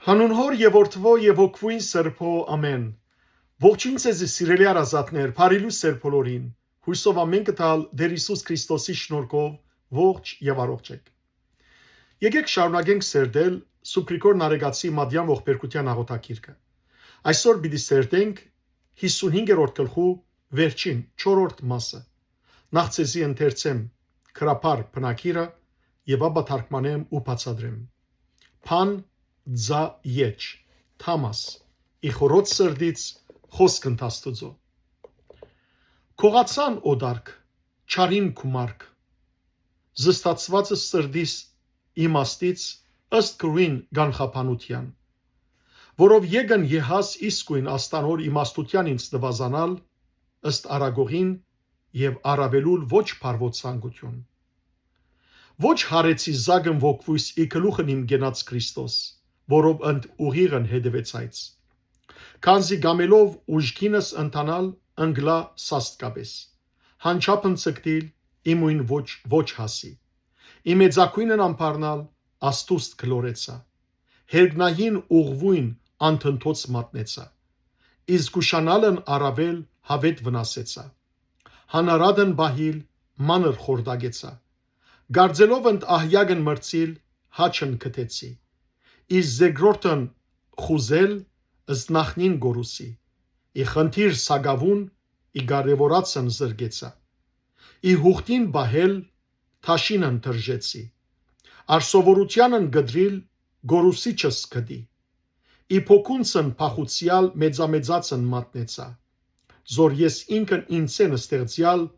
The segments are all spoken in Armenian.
Հանուն հոր եւ որդվո եւ հոգվույն սրբո ամեն։ Ողջույն ձեզ սիրելի արազատներ, բարիլու սեր բոլորին։ Հույսով ամեն կտալ Տեր Հիսուս Քրիստոսի շնորհքով ողջ եւ առողջ եք։ Եկեք շարունակենք սերդել Սուպրիկոր Նարեգացի Մադյան ողբերգության աղոթագիրքը։ Այսօր պիտի սերդենք 55-րդ գլխու վերջին 4-րդ մասը։ Նախ ցեզի ընթերցեմ քրապար բնակիրը եւ ապա թարգմանեմ ու բացատրեմ։ Փան Ձա եջ Թամաս իխորոց սրդից խոսքն Աստուծո Քողացան օդարք չարին կումարք զստացվածը սրդիս իմաստից ըստ կրույն գանխապանության որով եկան Եհաս իսկույն աստանոր իմաստության ինձ նվազանալ ըստ արագողին եւ առավելուլ ոչ փարվոց ցանկություն ոչ հարեցի զագն ոգվույս ի գլուխն իմ գենաց Քրիստոս որով ընդ ուղիղն հետևեցայց քանզի գամելով ուժքինս ընթանալ ընգլա սաստկաբես հանչապն ցկտիլ իմույն ոչ հասի իմեծակույնն ամփարնալ աստուստ գլորեցա հերգնային ուղվույն անթնթոց մատնեցա իսկ ուշանալն առավել հավետ վնասեցա հանարադն բահիլ մանր խորդագեցա գարձելով ընդ ահյագն մրցիլ հաչն կտեցի Իս զեգրորտն խուզել ըստ նախնին գորուսի ի խնդիր սագավուն ի կարևորացն զրգեցա ի հուղտին բահել թաշինն թրջեցի արսովորությանն գդրիլ գորուսիչս կդի ի փոքունցն փախուցյալ մեծամեծացն մատնեցա զոր ես ինքն ինձեն ստեղծյալ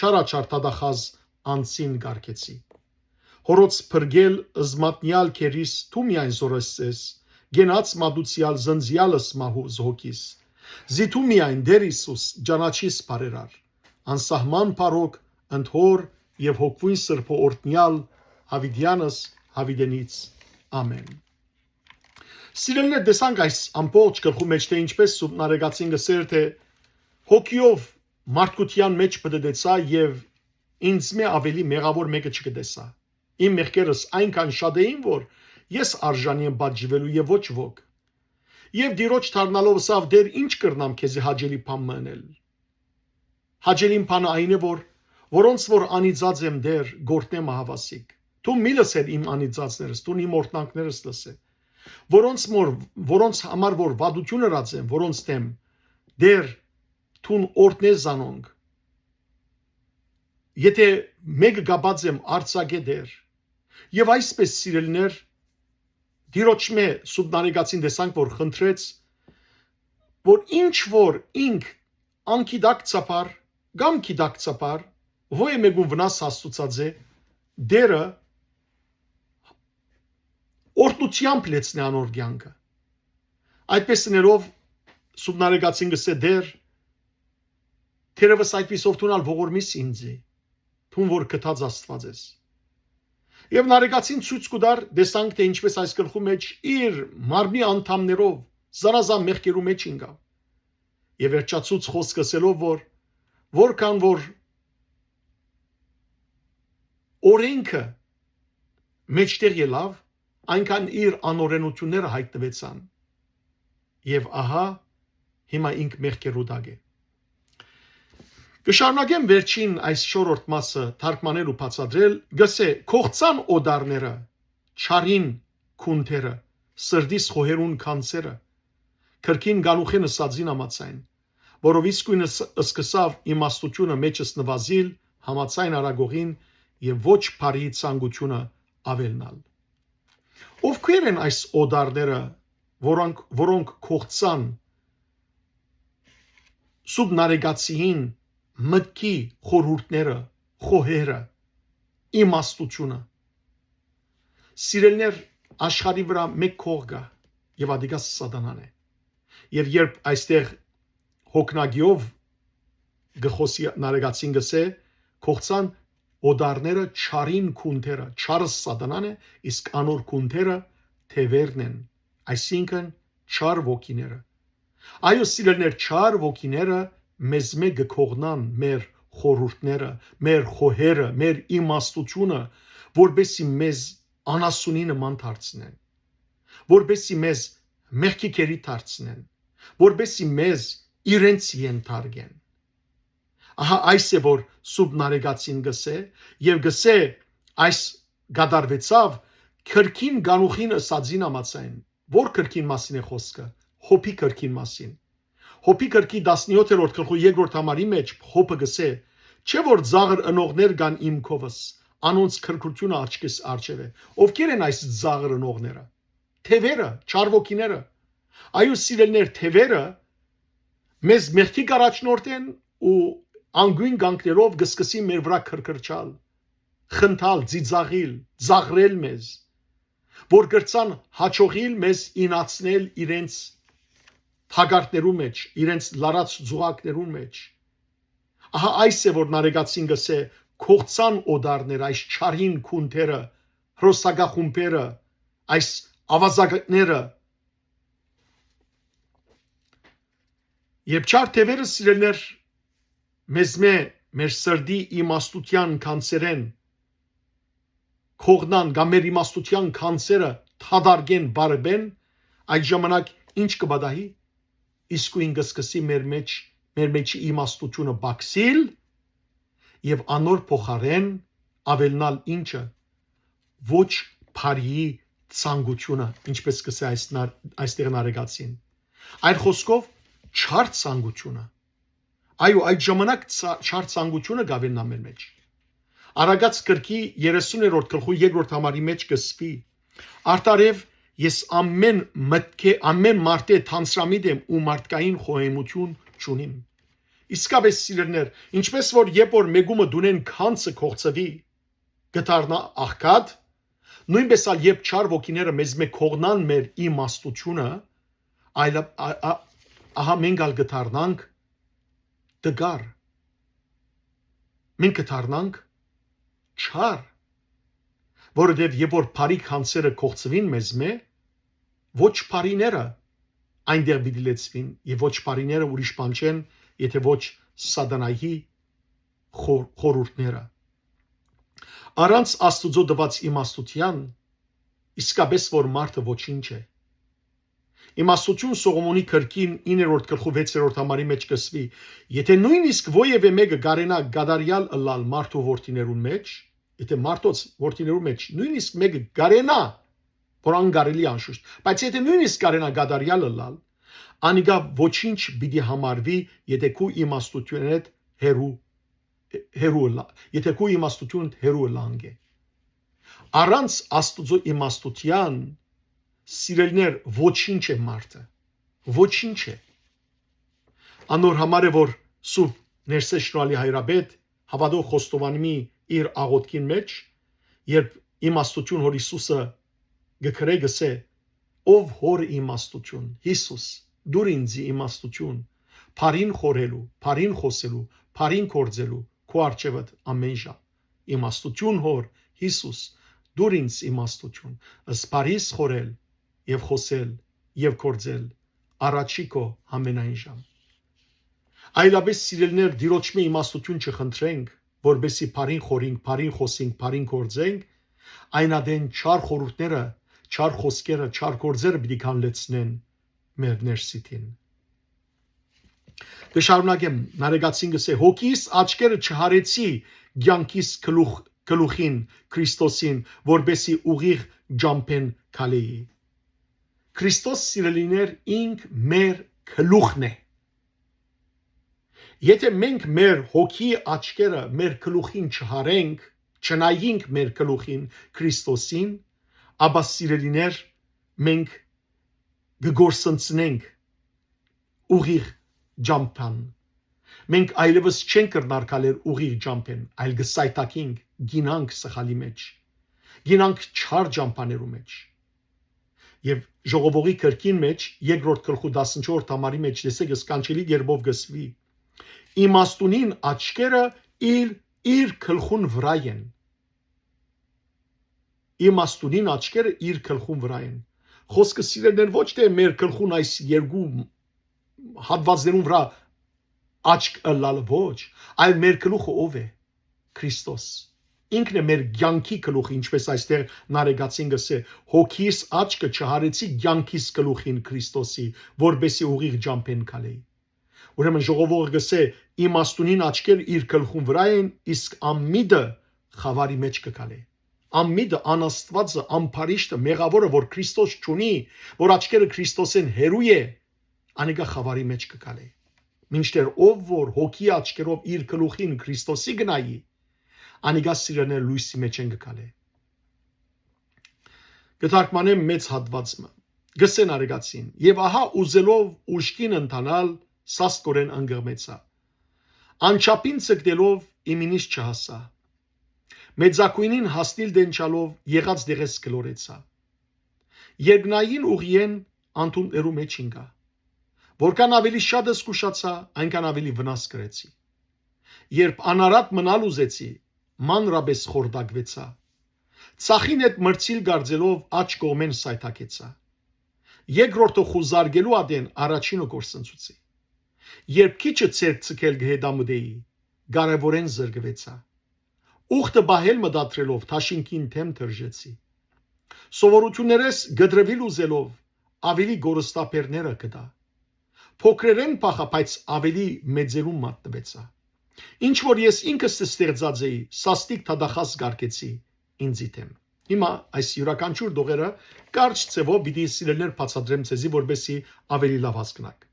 չարաչարտադախаз անցին գարկեցի Հորոց փրգել զմատնյալ քերիս դու միայն զորեսես գենաց մադուցյալ զնձյալս մահուզ հոգիս զիթու միայն Տեր Հիսուս ջանաչիս բարերար անսահման բարոք ընթոր եւ հոգվույն սրբո օրտնյալ հավիդյանս հավիդենից ամեն Սիրելիներ դեսանք այս ամբողջ գլխու մեջ թե ինչպես Սուրբ Նարեգացին գսեր թե հոգիով մարդկության մեջ բդդեցա եւ ինձ մե ավելի մեղավոր մեկը չկտեսա Իմ մեղքերս այնքան շատ էին, որ ես արժանի եմ պատժվելու եւ ոչ ոք։ Եվ դիրոջ դառնալով սավ դեր ինչ կրնամ քեզի հաջելի բան մնել։ Հաջելին բանը այն է, որոնց որ անիծած եմ դեր գործնեմ հավասիկ։ Դու մի լսել իմ անիծածներս, դու իմ օրտանքներս լսե։ Որոնց համար որ վադություն ըրած եմ, որոնց դեմ դեր թուն օրտնե զանոնք։ Եթե մեկը գաբած եմ արցակե դեր Եվ այսպես սիրելիներ դիրոջ մե Սուրբ Նարեգացին տեսանք որ խնդրեց որ ինչ որ ինք անկիդակցապար կամ կիդակցապար ոյ մեկուն վնաս հաստուցած է դերը օրտությամբ լեցնե անոր կյանքը այդպես ներով Սուրբ Նարեգացին գսե դեր թերևս այդպիսով տունալ ողորմիս ինձի թուն որ կթած Աստված ես Եվ Նարեգացին ցույց կուտար դեսանք թե ինչպես այս գլխու մեջ իր մարմնի անդամներով զանազան մեղքերու մեջ ինգա եւ վերջացուց խոսք ասելով որ որքան որ օրենքը մեջտեղ ելավ այնքան իր անօրենությունները հայտնվեցան եւ ահա հիմա ինք մեղքերու դագ է Կշարունակեմ վերջին այս 4-րդ մասը թարգմանել ու բացատրել, գսե քողցան օդարները, չարին քունթերը, սրդիս խոհերուն կանցերը, քրքին գանուխենը սածին ամացայն, որով իսկույն սկսավ իմաստությունը մեջս նվազիլ, համացայն արագողին եւ ոչ բարի ցանկությունը ավելնալ։ Ովքեր են այս օդարները, որոնք քողցան Սուրբ Նարեգացին մտքի խորհուրդները, խոհերը, իմաստությունը։ Սիրելիներ աշխարհի վրա մեկ քող կա եւ ադիգա սատանան է։ Եվ երբ այստեղ հոգնագիով գխոսի Նարեգացին գսե քողցան օդարները չարին քունթերը, չարը սատանան է, իսկ անոր քունթերը թևերն են, այսինքն չար ոգիները։ Այո սիրելիներ չար ոգիները մեզ մեկ կողնան մեր խորհուրդները, մեր խոհերը, մեր իմաստությունը, որբեսի մեզ անասունի նման դարձնեն։ որբեսի մեզ մեղքի կերի դարձնեն, որբեսի մեզ իրենց ենթարկեն։ Ահա այս է որ սուրբ նարեկացին գսե եւ գսե այս գադարվեցավ քրքին գանուխին ըսածին ամացային, որ քրքին մասին է խոսքը, հոբի քրքին մասին։ Հոբի քրքի 17-րդ գլխի 2-րդ համարի մեջ հոբը գսե, չէ որ ծաղր ընողներ կան իմ քովս, անոնց քրքրությունը աչքիս արջև է։ Ովքեր են այս ծաղր ընողները։ Թևերը, չարվոքիները։ Այո սիրելներ, թևերը մեզ մեղքի կառաջնորդեն ու անգույն գանքներով գսկսի մեր վրա քրքրչալ, խնդալ, ծիծաղիլ, ծաղրել մեզ, որ գրցան հաջողիլ մեզ ինացնել իրենց թագարտներու մեջ, իրենց լարած զուգակներու մեջ։ Ահա այս է որ նարեկացին գսե կողցան օդարներ այս չարին քունտերը, հրոսագախումբերը, այս ավազակները Եվ չար թևերը սիրելներ մեզմե մեր սրդի իմաստության կանցերեն կողնան կամ մեր իմաստության կանցերը թադարգեն բարբեն այդ ժամանակ ինչ կբադահի իսկույն գսկսի մեր մեջի իմաստությունը բաքսիլ եւ անոր փոխարեն ավելնալ ինչը ոչ բարի ցանկությունը ինչպես կսե այստեղ նարեկացին այդ խոսքով չար ցանկությունը այո այդ ժամանակ չար ցանկությունը գավենա մեր մեջ Արագած գրքի 30-րդ գլխի 2-րդ համարի մեջ կսվի արտարև ես ամեն մարդե թանցրամիտ եմ ու մարդկային խոհեմություն չունիմ իսկապես սիրելներ ինչպես որ երբ որ մեգումը դունեն քանցը կողծվի գտարնա աղքատ նույնպես ալ երբ չար ոգիները մեզ մե կողնան մեր իմաստությունը այլ ահա մենք ալ գտարնանք դգար մենք գտարնանք չար որովհետև երբ որ բարի քանցերը կողծվին մեզ մե ոչ բարիները այնտեղ պիտի լեցվին եւ ոչ բարիները ուրիշ բան չեն եթե ոչ սատանայի խորհուրդները Առանց Աստուծո տված իմաստության իսկապես որ մարդը ոչինչ է Իմաստություն Սողոմոնի գրքին 9-րդ գլխի 6-րդ համարի մեջ կսվի եթե նույնիսկ ովևէ մեկը գարենա գադարյալ ըլլալ մարդու որդիներուն մեջ եթե մարդոց որդիներու մեջ նույնիսկ մեկը գարենա որ անգարելի անշուշտ բայց եթե նույնիսկ գարենա գադարյալ ըլլալ անիգա ոչինչ պիտի համարվի եթե քու իմաստությունդ հերու եթե քու իմաստությունդ հերու լանգ է առանց Աստուծո իմաստության սիրելներ ոչինչ է մարդը ոչինչ է անոր համար է որ սուրբ ներսեշնալի հայրաբեդ հավատող Խոստովանիմի իր աղոթքին մեջ երբ իմաստություն հոր Հիսուսը գկրե գսե ով հոր իմաստություն Հիսուս դուր ինձ իմաստություն Փարին խորելու Փարին խոսելու Փարին կործելու քո արչեւդ ամեն ժամ իմաստություն հոր Հիսուս դուր ինձ իմաստություն ըստ Փարիս խորել եւ խոսել եւ կործել առաջիկո ամենայն ժամ այլապես սիրելներ դիրոճմե իմաստություն չխնդրենք որբեսի Փարին խորինք Փարին խոսենք Փարին կործենք այնադեն չար խորհուրդները չար խոսքերը չար կործերը պիտի կանլեցնեն մեր ներսիտին Կշարունակեմ նարեկացին գսե հոգիս աչքերը չհարեցի ցանկիս գլուխին Քրիստոսին որբեսի ուղիղ ջամփեն քալեի Քրիստոս սիրելիներ ինք մեր գլուխն է Եթե մենք մեր հոգի աչքերը մեր գլուխին չհարենք չնայենք մեր գլուխին Քրիստոսին ապա սիրելիներ մենք կգործընծնենք ուղիղ ջամփան մենք այլևս չենք կրնարկալեր ուղիղ ջամփեն այլ գսայտակինք գինանք սխալի մեջ գինանք չար ջամփաներու մեջ Եվ ժողովողի քրքին մեջ 2-րդ գլխի 14-րդ համարի մեջ տեսեք սկանչելի երբով գսվի իմաստունին աչքերը իր գլխուն վրա են իմաստունին աչքերը իր գլխուն վրա են խոսքը սիրելներ ոչ թե մեր գլխուն այս երկու հատվածներուն վրա աչք ըլլալ ոչ այլ մեր գլուխը ով է Քրիստոս ինքն է մեր ցանկի գլուխը, ինչպես այստեղ նարեգացին գսե, հոգիս աչքը չհարեցի ցանկիս գլուխին Քրիստոսի, որբեսի ուղիղ ջամփեն քալեի։ Ուրեմն ժողովուրդը գսե իմաստունին աչքեր իր գլխուն վրա են, իսկ ամիդը խավարի մեջ կգալե։ Ամիդը անաստվածը, ամփարիշտը, մեղավորը, որ Քրիստոս չունի, որ աչքերը Քրիստոսեն հերու է, անիկա խավարի մեջ կգալե։ Մինչդեռ ով որ հոգի աչքերով իր գլուխին Քրիստոսի գնայի, անիկա սիրելիներ լույսի մեջ են գալե։ Գտարքմանեմ մեծ հատվածը։ Գսեն արեգացին, եւ ահա ուզելով ուշքին ընթանալ սաստորեն անգրմեցա։ Անչափին ցկտելով իմինից չհասա։ Մեծակույնին հասնիլ դենչալով եղած դեղես գլորեցա։ Երկնային ուղիեն անտուններու մեջ ինգա։ Որքան ավելի շատ զգուշացա, այնքան ավելի վնաս կրեցի։ Երբ անարատ մնալ ուզեցի, մանրապես խորդակվեցա։ Ցախին հետ մրցիլ գարձելով աչ կողմեն սայթակեցա։ Երկրորդը խուզարգելու ադեն առաջինը գործընծուցի։ Երբ քիչը ցերկ ցկել գհեդամուդեի, կարևորեն զրկվեցա։ Ուխտը բահել մտադրելով թաշինքին թեմ թրջեցի։ Սովորություններս գդրվել ուզելով ավելի գորստապերները կդա։ Փոքրերեն փախա, բայց ավելի մեծերում մատնվեցա։ Ինչ որ ես ինքս ստեղծած էի, սաստիկ թադախած գարկեցի ինձի թեմ։ Հիմա այս յուրաքանչյուր դողերը կարճ ցևով պիտի սիրելներ բացատրեմ ցեզի, որբեսի ավելի լավ հասկանաք։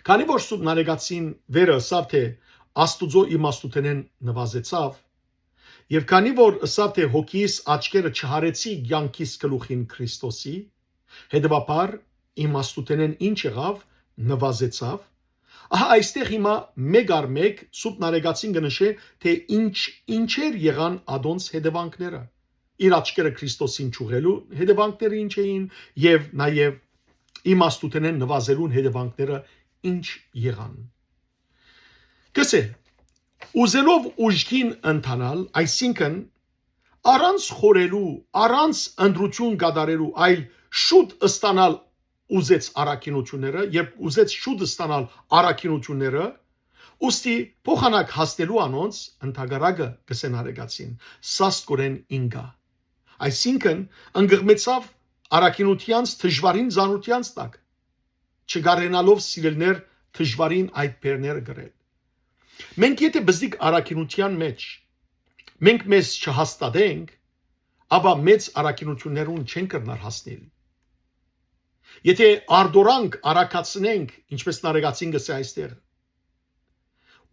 Քանի որ սուտ նարեգացին վերը ասավ թե Աստուծո իմաստութենեն նվազեցավ, եւ քանի որ ասավ թե հոգիս աչքերը չհարեցի ցանկիս գլուխին Քրիստոսի, հետեւաբար իմաստութենեն ինչ եղավ, նվազեցավ, ահա այստեղ հիմա մեկ առ մեկ սուտ նարեգացին կնշե թե ինչեր եղան ադոնց հետևանքները, իր աչքերը Քրիստոսին ճուղելու հետևանքները ինչ էին եւ նաեւ իմաստութենեն նվազելուն հետևանքները ինչ եղան։ Կսե ուզելով ուժքին ընթանալ, այսինքն առանց խորելու, առանց ընդրություն կատարելու, այլ շուտ ստանալ ուզեց առաքինությունները, երբ ուզեց շուտ ստանալ առաքինությունները, ուստի փոխանակ հասնելու անոնց ընդհանրակը կսեն արեգացին, սաստկորեն ինգա։ Այսինքն ընկղմեցավ առաքինությանց դժվարին զանությանց տակ, չգարենալով սիրելներ դժվարին այդ բերները գրել։ Մենք եթե բզիկ առաքինության մեջ մենք մեզ չհաստատենք, ապա մեծ առաքինություններուն չեն կրնար հասնել։ Եթե արդորանք առաքացնենք, ինչպես նարեգացին գսե այստեղ,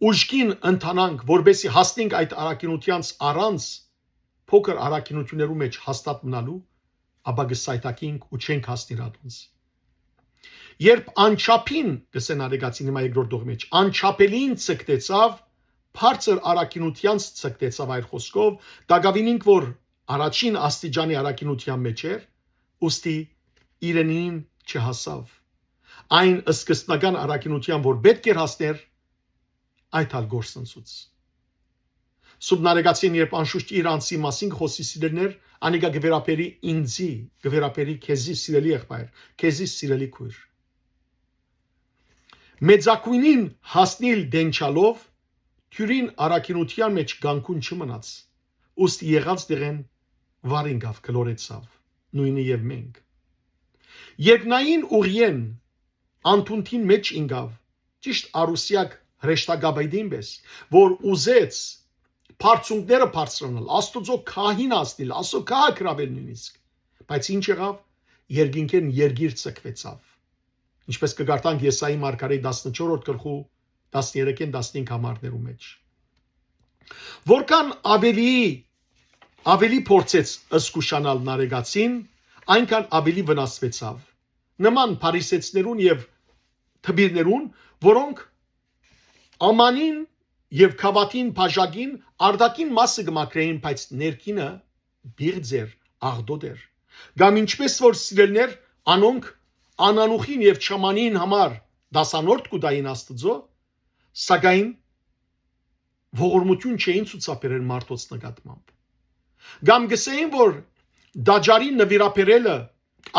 ուժքին ընթանանք, որբեսի հասնենք այդ առաքինությանց առանց փոքր առաքինություններու մեջ հաստատ մնալու, ապա գսայտակինք ու չենք հասնիր ադոնց։ Երբ անչափին գսեն արեգացին հիմա երկրորդ դողի մեջ, անչափելին ցկտեցավ, բարձր առաքինությանց ցկտեցավ այլ խոսքով, դակավինինք որ առաջին աստիճանի առաքինության մեջ էր, ուստի իրենին չհասավ։ Այն սկզբնական առաքինության, որ պետք էր հասներ, այդ հալ գործընծուց։ Սուբնարեգացին երբ անշուշտ իր անձի մասին խոսի սիրելներ, անիկա գվերապերի ինձի, գվերապերի քեզի սիրելի եղբայր, քեզի սիրելի քույր։ Մեծակույնին հասնիլ դենչալով թյուրին առաքինության մեջ գանկուն չմնաց, ուստի եղած դեղեն վարինգավ կլորեցավ, նույնը եւ մենք։ Երկնային ուղիեն անտունտին մեջ ինգավ, ճիշտ արուսյակ հրեշտակաբայդին պես, որ ուզեց բարձունքները բարձրանալ, Աստուծո քահին ասնել, Աստծո քահ գրավել նույնիսկ, բայց ինչ եղավ, երկինքեն երգիր ցկվեցավ։ Ինչպես կգարտանք Եսայի մարգարեի 14-րդ գլխու 13-ին 15 համարներու մեջ։ Որքան ավելի փորձեց զգուշանալ նարեգացին, այնքան ավելի վնասվեցավ։ Նման փարիսեցներուն եւ թբիրներուն, որոնք ամանին եւ քավատին բաժակին արդակին մասը գմակրեին, բայց ներքինը բիղձեր, աղդոդեր։ Գամ ինչպես որ սիրելներ, անոնք անանուխին եւ չամանին համար դասանորդ կուտային Աստծո, սակայն ողորմություն չէին ցուցաբերել մարդոց նկատմամբ։ Գամ գսեին, որ դաջարի նվիրապերելը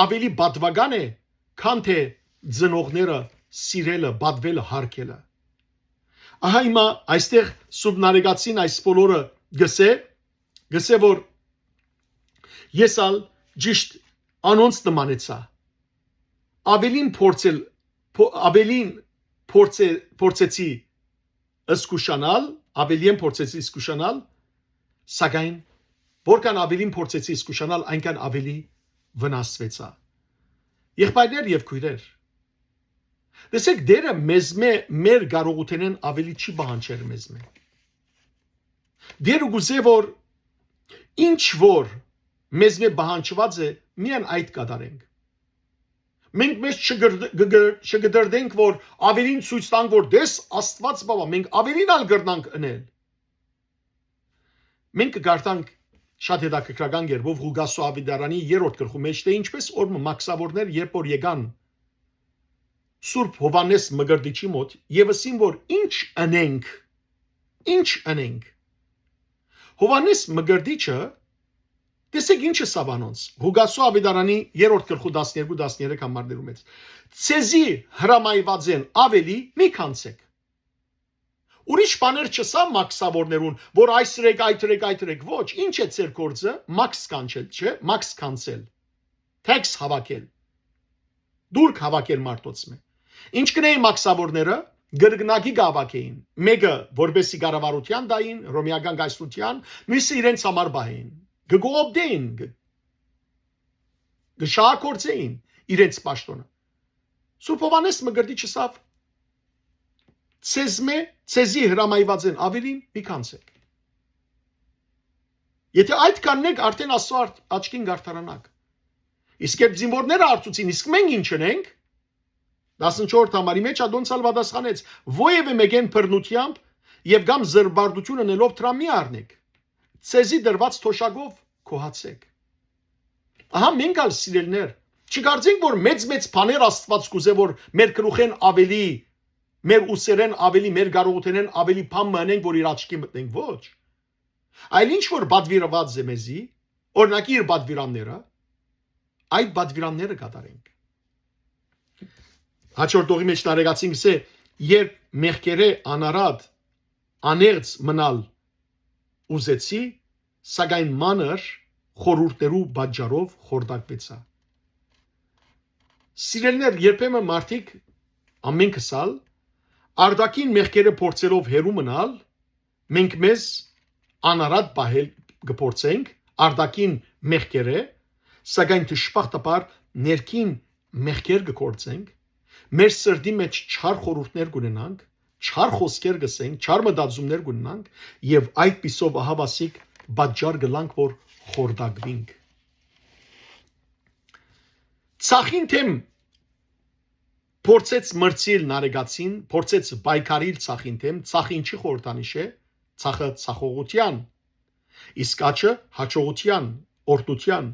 ավելի բադվական է, քան թե ծնողները սիրելը, բադվելը, հարգելը։ Ահա հիմա այստեղ սուբնարեգացին այս բոլորը գսե որ ես ալ ճիշտ անոնց նմանեցա ավելին փորձեցի սկուշանալ սակայն որքան ավելին փորձեցի սկուշանալ այնքան ավելի վնասվեցա եղբայրներ եւ քույրեր տեսեք դերը մեր կարողութենեն ավելի չի բանջեր մեզ դերը գուզե որ ինչ որ մեզ բանջված է միան այդ կատարենք մենք մեզ չգդրդենք որ ավելին ցույց տանք որ դες Աստված բաբա մենք ավելին ալ գրնանք ընել մենք կգարտանք շատ հետաքրքրական գերբով Ղուգասո Ավիդարանի 3-րդ գլխու մեջ թե ինչպես օրը մաքսավորներ երբ որ եկան Սուրբ Հովանես Մգրդիչի մոտ եւսին որ ինչ անենք Հովանես Մգրդիչը տեսեք ինչ է սավանոնց Ղուգասո Ավիդարանի 3-րդ գլխու 12-13 համարներում է ցեզի հրամայված են ավելի մի քանցեք ուրիշ բաներ չսա մաքսավորներուն որ այս ռեկ ոչ ինչ է ծեր գործը մաքս կանչել չէ մաքս կանցել տեքս հավաքել դուրք հավաքել մարտոցը ինչ կնեին մաքսավորները գրգնակի գավակեին մեկը որբեսի կառավարության դային ռոմեական գայսրության մյուսը իրենց համար բահին գգոբդեին գշակորձեին իրենց պաշտոնը Սուրբ Հովանես Մգրդիչը սավ ցեզի հրամայված են ավելին մի քանցեք եթե այդ կաննեք արդեն Աստծո աչքին գարտարանակ իսկ երբ զինվորները արծուցին իսկ մենք ինչ ենք 14 համարի մեջ ադոնցալ պատասխանեց ովևէ մեկեն բռնությամբ եւ կամ զրբարդություն ունելով տրամի առնեք ցեզի դրված թոշակով կոհացեք ահա մենք ալ սիրելներ չգարձենք որ մեծ բաներ Աստված կուզե որ մեր գլուխեն ավելի մեր ուսերեն ավելի մեր կարողութենեն ավելի բան մնենք որ իր աչքի մտնենք ոչ այլ ինչ որ բադվիրված է մեզի օրինակի իր բադվիրանները այդ բադվիրանները կատարենք հաջորդ դողի մեջ տարեկացին գսե երբ մեղքերը անարատ աներց մնալ ուզեցի սակայն մանր խորուրդներու բաժարով խորդակվեցա սիրելներ երբեմն մարդիկ ամենքսալ արդակին մեղքերը փորձելով հերու մնալ մենք մեզ անարատ բահել կփորձենք արդակին մեղքերը սակայն դժբախտաբար ներքին մեղքեր կգործենք մեր սրտի մեջ չար խորհուրդներ կունենանք չար խոսքեր գսենք չար մտածումներ կունենանք եւ այդ պիսով ահավասիկ բաժար գլանք որ խորդակվենք ցախին թեմ փորձեց մրցիլ նարեգացին փորձեց բայկարիլ ցախին թեմ ցախին չի խորտանիշ է ցախը ցախողության իսկ աչը հաջողության օրդության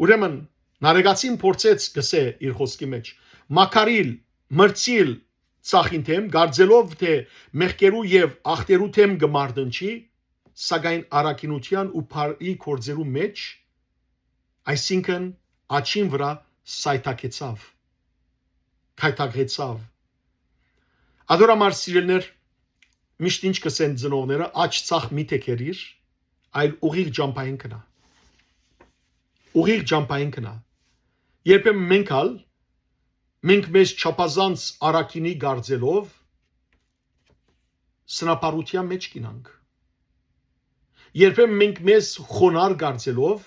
ուրեմն նարեգացին փորձեց գսե իր խոսքի մեջ մակարիլ մրցիլ ցախին թեմ գարձելով թե մեղքերու եւ ախտերու թեմ գմարդնչի սակայն արակինության ու բարի կորձերու մեջ այսինքն աչին վրա սայթակեցավ քայթակեցավ ադորամար սիրելներ միշտ ինչ կսեն ծնողները աչ ցախ մի թեքերիր այլ ուղիղ ջամփային կնա ուղիղ ջամփային կնա երբեմն մենք մեզ չափազանց արակինի գարձելով սնապարության մեջ կինանք երբեմն մենք մեզ խոնար գարձելով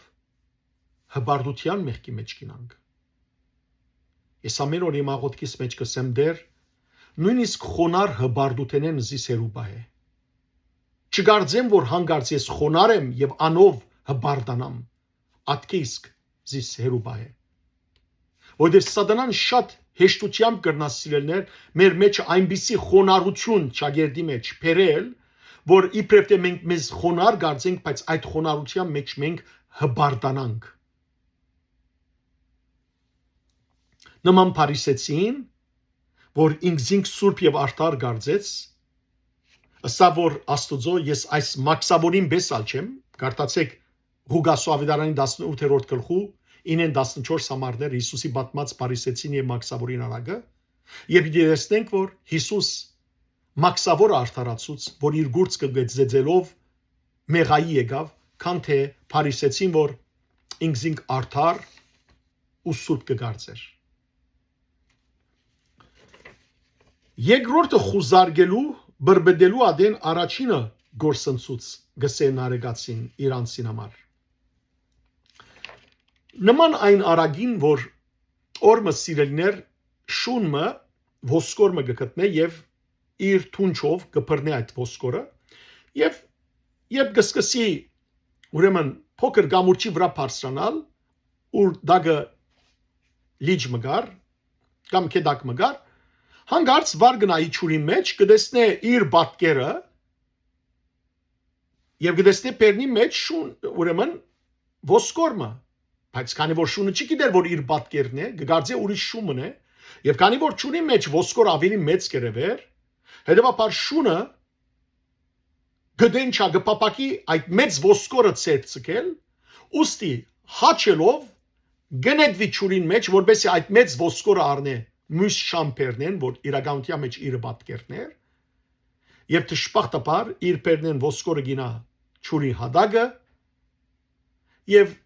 հբարդության մեղքի մեջ կինանք ես ամեն օր իմ աղոթքիս մեջ կսեմ դեր նույնիսկ խոնար հբարդութենեն զիս հերուբա է չգարձեմ որ հանգարց ես խոնար եմ եւ անով հբարդանամ ատկե իսկ զիս հերուբա է որտեղ սատանան շատ հեշտությամբ կրնա սիրելներ մեր մեջ այնպիսի խոնարհություն ճագերդի մեջ փերել որ իբրև թե մենք մեզ խոնար գարձենք բայց այդ խոնարհության մեջ մենք հբարդանանք նման փարիսեցին որ ինքզինք սուրբ եւ արդար գարձեց ըստ որ Աստուծո ես այս մաքսավորին բեսալ չեմ գարտացեք Ղուգասո Ավիդարանի 18-րդ գլխու 9-14 համարներ Հիսուսի պատմած փարիսեցին եւ մաքսավորին արագը եւ դիտեցնենք որ Հիսուս մաքսավորը արդարացուց որ իր գուրծքը գծեծելով մեղայի եկավ, քան թե Փարիսեցին, որ ինքզինք արդար ու սուրբ կգարձեր։ Երկրորդը խուզարկելու, բրբդելու ադեն առաջինը գործընծուց գսեն արեգացին իրանցին համար։ Նման այն արագին, որ օրմը սիրելներ շունմը ոսկորմը գտնե եւ իր թունչով կբռնի այդ ոսկորը եւ երբ գսկսի ուրեմն փոքր գամուրջի վրա բարձրանալ ուր դագը լիճ մգար կամ կեդակ մգար հանգարց վար գնայի ճուրի մեջ կդեսնե իր բատկերը եւ կդեսնե պերնի մեջ շուն ուրեմն ոսկորմը բայց քանի որ շունը չի գիտեր որ իր բատկերն է գգարձե ուրիշ շումն է եւ քանի որ ճուրի մեջ ոսկոր ավելի մեծ կերևեր հետեւաբար շունը գդենչա գպապակի այդ մեծ ոսկորը ցերծկել ուստի հաչելով գնեդվի ճուրին մեջ որբեսի այդ մեծ ոսկորը առնե մյուս շամպերնեն որ իրականության մեջ իր բատկերներ եւ դժբախտաբար իր պերնեն ոսկորը գինա ճուրի հադագը եւ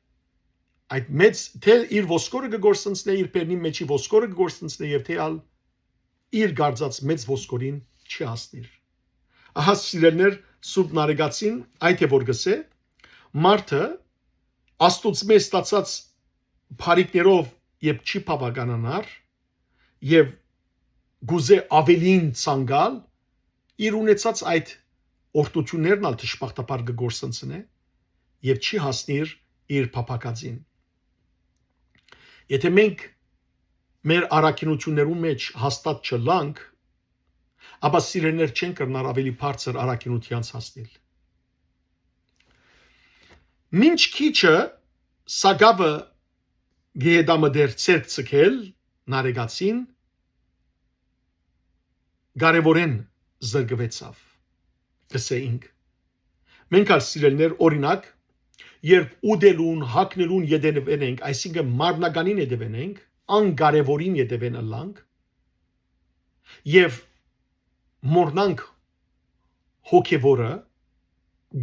այդ մեծ թե իր ոսկորը գործընծնե իր պերնի մեջի ոսկորը գործընծնե եւ թե ալ իր գարձած մեծ ոսկորին չի հասնիր ահա սիրելներ սուրբ նարեգացին այդ է որ գսե մարդը աստուծմե ստացած բարիկներով եւ չի բավականանար եւ գուզե ավելին ցանգալ իր ունեցած այդ օրտություններն ալ դժբախտաբար գործընծնե եւ չի հասնիր իր փափակածին Եթե մենք մեր առաքինություններու մեջ հաստատ չլանք, ապա սիրելներ չեն կրնար ավելի բարձր առաքինությանց հասնել։ Մինչ քիչը սագավը գեդամը դեր ցերծկել նարեգացին կարևորեն զրկվեցավ։ Գսեինք։ Մենք ալ սիրելներ օրինակ Երբ ուդելուն, հակնելուն յետևենք, այսինքն մարմնականին յետևենք, անկարևորին յետևեն ըլլանք, եւ մորնանք հոգևորը,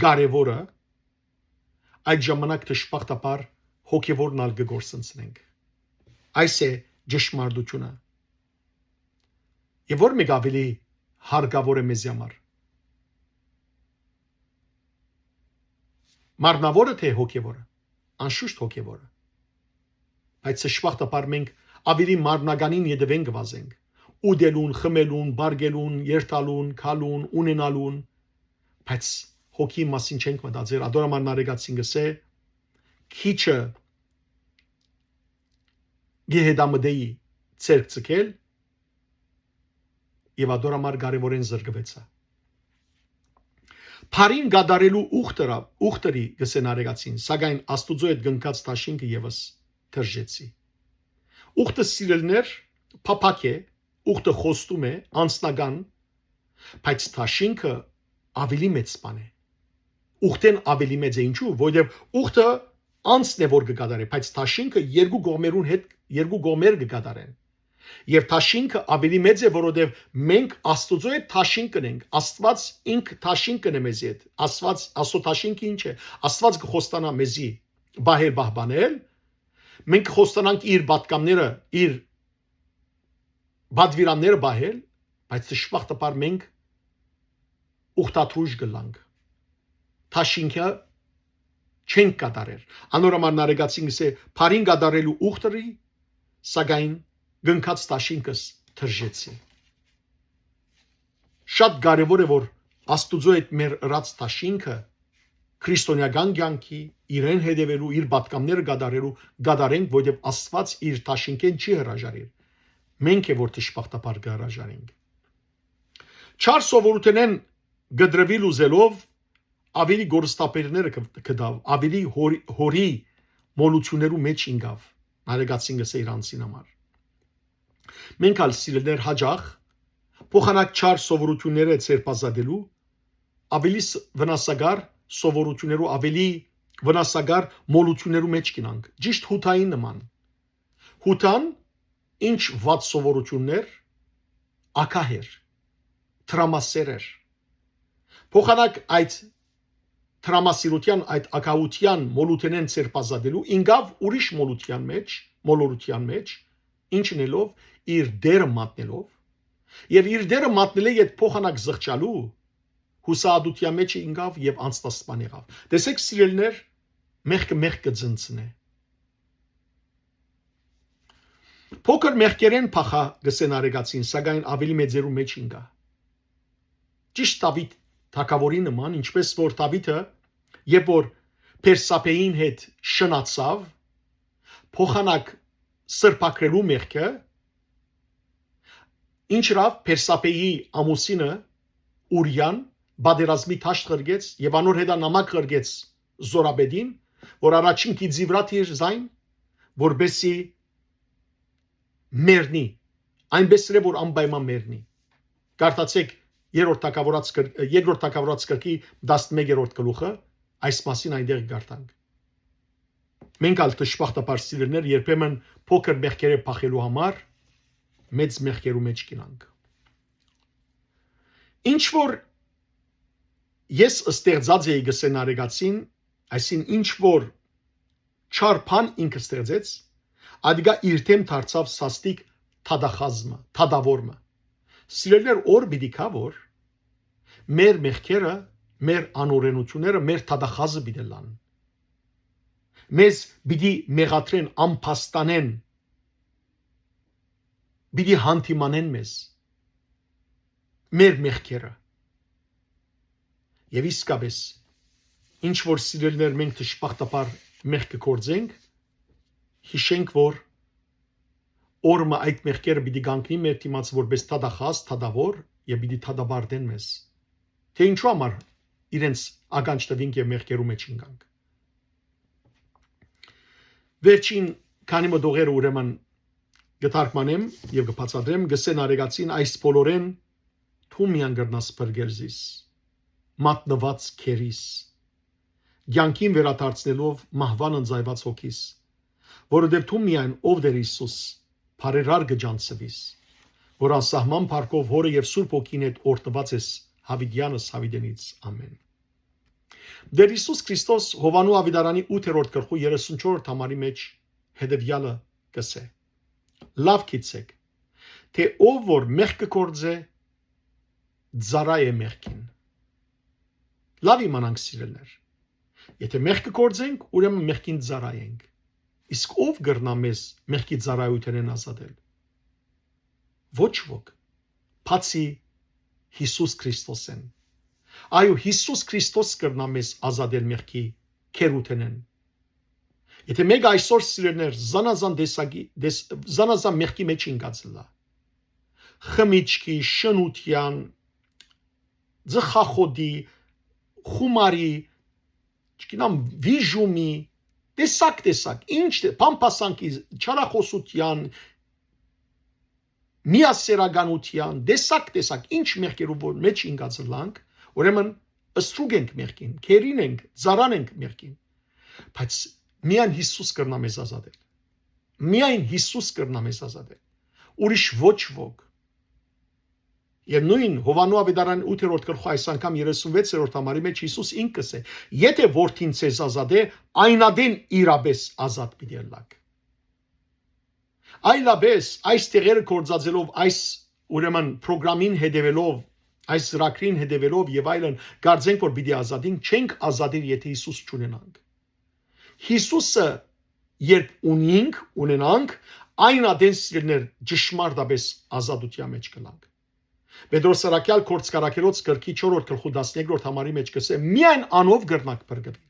կարևորը, այդ ժամանակ դժբախտաբար հոգևորն ալ կգործընծնենք։ Այս է ճշմարտությունը։ Եվ որ մեկ ավելի հարկավոր է մեզ համար։ Մարմնավորը թե հոգևորը, անշուշտ հոգևորը։ Բայց դժբախտաբար մենք ավելի մարմնականին յետևենք գվազենք, ուդելուն, խմելուն, բարգելուն, երթալուն, քալուն, ունենալուն, բայց հոգի մասին չենք մտածել, ադորաման նարեգացին գսե, քիչը գեհեդամդեի ցերծկել եւ ադորամար կարևորեն զրկվեցա։ Փարին գադարելու ուխտերի գսենարեգացին, սակայն աստուծո այդ գնկած տաշինքը եւս թրջեցի։ Ուխտը սիրելներ փափակ է, ուխտը խոստում է, անձնական, բայց տաշինքը ավելի մեծ բան է։ Ուխտեն ավելի մեծ է ինչու, որովհետեւ ուխտը անձն է որ կգադարի, բայց տաշինքը երկու կողմերուն հետ երկու կողմեր կգադարեն։ Եվ տաշինքը ավելի մեծ է, որովհետև մենք Աստծո հետ տաշինքն ենք։ Աստված ինք տաշինքն է մեզ հետ։ Աստծո տաշինքը ինչ է։ Աստված կխոստանա մեզի բահել բահբանել։ Մենք խոստանանք իր պատկամները, իր բադվիրանները բահել, բայց դժբախտաբար մենք ուխտաթույժ գլանք։ Տաշինքը չենք կատարել։ Անորոման նարեգացին գսե փարին կատարելու ուխտերի, սակայն գնքած տաշինքս թրջեցի։ Շատ կարևոր է որ Աստուծո հետ մեր ըրած տաշինքը քրիստոնեական կյանքի իրեն հետևելու իր պատկամները կատարենք, որովհետև Աստված իր տաշինքեն չի հրաժարիր։ Մենք է որ դժբախտաբար կհրաժարենք։ Չար սովորութենեն գդրվիլ ուզելով ավելի գործտապերները կդավ, ավելի հորի մոլություններու մեջ ինգավ։ Նարեգացին գսե իրանցին համար։ Մենք ալ սիրելներ հաջող փոխանակ չար սովորությունները ցերպազադելու ավելի վնասագար սովորություններու ավելի վնասագար մոլություններու մեջ կինանք ճիշտ հութային նման հութան ինչ վատ սովորություններ ակահեր տրամասերեր փոխանակ այդ տրամասիրության այդ ակաության մոլութենեն ցերպազադելու ինգավ ուրիշ մոլորության մեջ ինչնելով իր դերը մատնելով եւ իր դերը մատնելը իդ փոխանակ զղջալու հուսահատության մեջ ինգավ եւ անստասման եղավ տեսեք սիրելներ մեղքը կձնցնե փոքր մեղքերեն փախա գսեն արեգացին սակայն ավելի մեծերու մեջ ինգա ճիշտ Դավիթ թագավորի նման ինչպես որ Դավիթը երբ որ Պերսապեին հետ շնացավ փոխանակ սրբակրելու մեղքը ինչրավ Պերսապեի ամուսինը Ուրիան բادرազմի թաշտ ղրգեց եւ անոր հետ նամակ ղրգեց Զորաբեդին որ առաջին գիծի վրա թիր զայն որբեսի մերնի այնպես է որ անպայման մերնի կարդացեք երկրորդ թագավորաց գրքի 11-րդ գլուխը այս մասին այնտեղ գարտանք մենք ալ դժբախտաբար սիրելիներ երբեմն փոքր մեղքերը փախելու համար մեծ մեղքերու մեջ կինանք ինչ որ ես ստեղծած էի գսեն արեգացին այսին ինչ որ չարփան ինքը ստեղծեց ադիգա իր թեմ դարձավ սաստիկ թադավորմը սիրելիներ օր պիտի կա որ մեր մեղքերը մեր անօրենությունները մեր թադախազը պիտի լան մեզ պիտի մեղատրեն ամփաստանեն պիտի հանդիմանեն մեզ մեր մեղքերը եւ իսկապես ինչ որ սիրելիներ մենք դժբախտաբար մեղք կգործենք հիշենք որ օրը այդ մեղքերը պիտի գանքնի մեր դիմաց որպես թադախազ թադավոր եւ պիտի թադաբարդեն մեզ թե ինչու համար իրենց ականջ տվինք եւ մեղքերու մեջ ինգանք վերջին քանի մոդողերը ուրեմն գտարքմանեմ եւ կբացատրեմ գսեն արեգացին այս բոլորեն թու միան գրնաս բրգերզիս մատնված քերիս ցանկին վերադարձնելով մահվան ընձայված հոգիս որովհետեւ թու միայն ով դեր Հիսուս բարերար գջանցվիս որ անսահման փառքով հորը եւ սուրբ ոգին հետ օրտնված ես Հավիդյանս Հավիդենից ամեն Դեր Հիսուս Քրիստոս Հովանու Ավիդարանի 8-րդ գլխու 34-րդ համարի մեջ հետևյալը կսե Լավ գիտեք թե ով որ մեղք կգործե ծառայ է մեղքին Լավ իմանանք սիրելներ եթե մեղք կգործենք ուրեմն մեղքին ծառայենք Իսկ ով գրնա մեզ մեղքի ծառայությունեն ազատել Ոչ ոք բացի Հիսուս Քրիստոսեն Այո Հիսուս Քրիստոս գրնա մեզ ազատել մեղքի քերութենեն Եթե մեկ այսօր սիրելներ զանազան մեղքի մեջ ինգածլա խմիչքի շնության ձխախոդի խումարի չգիտեմ վիժումի տեսակ ինչ փամփասանքի չարախոսության միասերականության տեսակ ինչ մեղքերով որ մեջ ինգածլանք ուրեմն ըստրուգ ենք մեղքին քերին ենք ծառան ենք մեղքին բայց միայն Հիսուս կրնա մեզ ազատել միայն Հիսուս կրնա մեզ ազատել ուրիշ ոչ ոք Եվ նույն Հովանու Ավիդարան 8-րդ գլխու այս անգամ 36-րդ համարի մեջ Հիսուս ինքս է եթե որդին ցեզ ազատե այնադեն իրապես ազատ պիտի լաք Այլապես այս տեղերը կործածելով այս ուրեմն ծրագրին հետևելով այս ծրագրին հետևելով եւ այլն գարձենք որ պիտի ազատենք չենք ազատիր եթե Հիսուս չունենանք Հիսուսը երբ ունենանք այնադեն սիրներ ճշմարտապես ազատության մեջ կլանք Պետրոս Սարակյալ Կորցկարակերոց գրքի 4-րդ գլխու 12-րդ համարի մեջ կսե միայն անով գրնակ բրգվել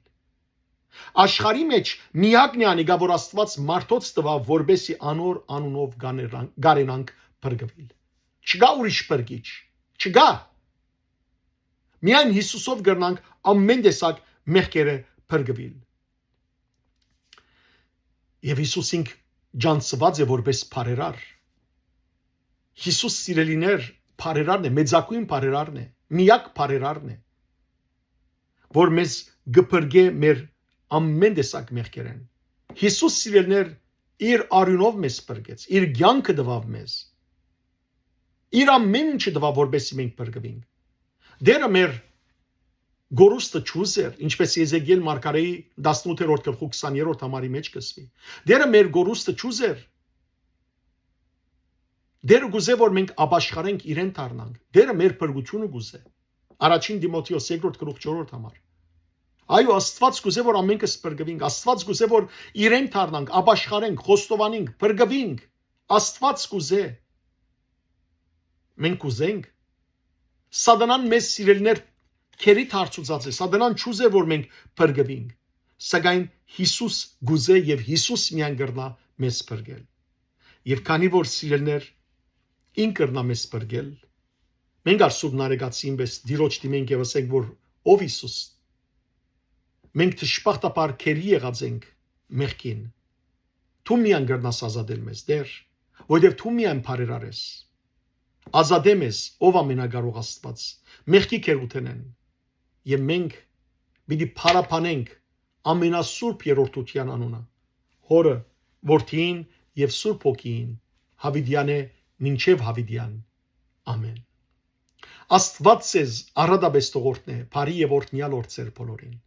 Աշխարհի մեջ միակն է անիգա որ Աստված մարդոց տվավ որբեսի անոր անունով գարենանք բրգվել Չկա ուրիշ բրգիչ չկա Միայն Հիսուսով գրնանք ամեն տեսակ մեղքերը բրգվել Եվ Հիսուսինք ջանցված է որպես բարերար Հիսուս սիրելիներ բարերարն է մեծակույն բարերարն է միակ բարերարն է որ մեզ գբրգե մեր ամեն տեսակ մեղքերեն Հիսուս սիրելիներ իր արյունով մեզ բրգեց իր կյանքը տվավ մեզ իր ամեն ինչը տվավ որբեսի մենք բրգվենք դերը մեր գորուստը ճուզեր, ինչպես Եզեկիել մարգարեի 18-րդ գլխու 20-րդ համարի մեջ կսվի։ Դերը մեր գորուստը ճուզեր։ Դերը գուզե որ մենք ապաշխարենք իրեն դառնանք։ Դերը մեր փրկությունը գուզե։ Առաջին Դիմոթեոս 2-րդ գլուխ 4-րդ համար։ Այո, Աստված գուզե որ ամենքս փրկվենք, Աստված գուզե որ իրեն դառնանք, ապաշխարենք, խոստովանենք, փրկվենք։ Աստված գուզե։ Մենք կուզենք։ Սատանան մեզ սիրելիներ քերի դարձուցած է։ Սատանան չուզե որ մենք փրկվենք։ Սակայն Հիսուս գուզե եւ Հիսուս միայն կրնա մեզ փրկել։ Եվ քանի որ սիրելիներ ինքն կրնա մեզ փրկել, մենք արսուբ նարեկացին պես դիրոջ դիմենք եւ ասենք որ ով Հիսուս մենք դժբախտաբար քերի եղած ենք մեղքին։ Դու միայն կրնաս ազատել մեզ դեր, որովհետեւ դու միայն բարերար ես։ Ազատե մեզ, ով ամենակարող Աստված, մեղքի քերութենեն, եւ մենք պիտի փարապանենք ամենասուրբ երրորդության անունը, Հորը, Որդին եւ Սուրբ Հոգին, Հավիդյան է մինչեւ Հավիդյան։ Ամեն։ Աստված ձեզ առադաբես տողորտն է, բարի եւ օրհնյալ օր ձեր բոլորին։